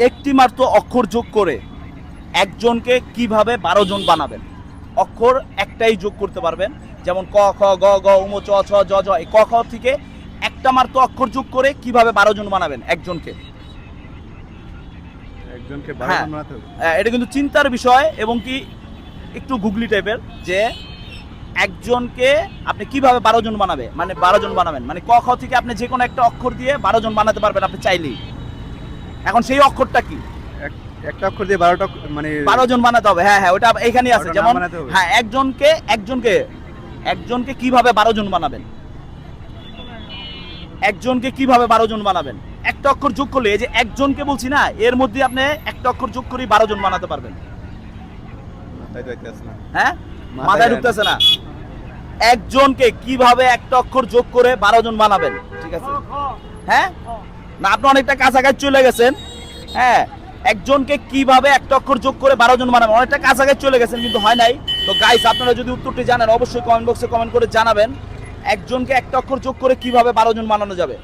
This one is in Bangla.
একটি মাত্র অক্ষর যোগ করে একজনকে কিভাবে 12 জন বানাবেন? অক্ষর একটাই যোগ করতে পারবেন, যেমন ক খ গ গ উম চ ছ জ জ, এই ক খ থেকে একটা মাত্র অক্ষর যোগ করে কিভাবে 12 জন বানাবেন একজনকে? একজনকে হ্যাঁ, 12 জন বানাতে হবে। এটা কিন্তু চিন্তার বিষয় এবং কি একটু গুগলি টাইপের, যে একজনকে আপনি কিভাবে 12 জন বানাবে, মানে 12 জন বানাবেন, মানে ক খ থেকে আপনি যে কোনো একটা অক্ষর দিয়ে 12 জন বানাতে পারবেন আপনি চাইলেই। এখন সেই অক্ষরটা কি? একটা অক্ষর দিয়ে 12টা মানে 12 জন বানাতে হবে। হ্যাঁ হ্যাঁ, ওটা এখানেই আছে। 12টা নাম যেমন বানাতে হবে। হ্যাঁ, একজনকে একজনকে একজনকে কিভাবে 12 জন বানাবেন? একজনকে কিভাবে 12 জন বানাবেন? একটা অক্ষর যোগ করলে, এই যে একজনকে বলছি না, এর মধ্যে আপনি একটা অক্ষর যোগ করে 12 জন বানাতে পারবেন। মাথায় তো আইতাছে না। হ্যাঁ, মাথায় মাথায় আনে না। ঢুকতেছে না। একজনকে কিভাবে একটা অক্ষর যোগ করে 12 জন বানাবেন? ঠিক আছে, হ্যাঁ না, আপনি অনেকটা কাছাকাছি চলে গেছেন। হ্যাঁ, একজনকে কিভাবে একটা অক্ষর যোগ করে 12 জন বানাবেন, অনেকটা কাছাকাছি চলে গেছেন কিন্তু হয় নাই। তো গাইস, আপনারা যদি উত্তরটি জানেন অবশ্যই কমেন্ট বক্সে কমেন্ট করে জানাবেন। একজনকে একটা অক্ষর যোগ করে কিভাবে 12 জন বানানো যাবে?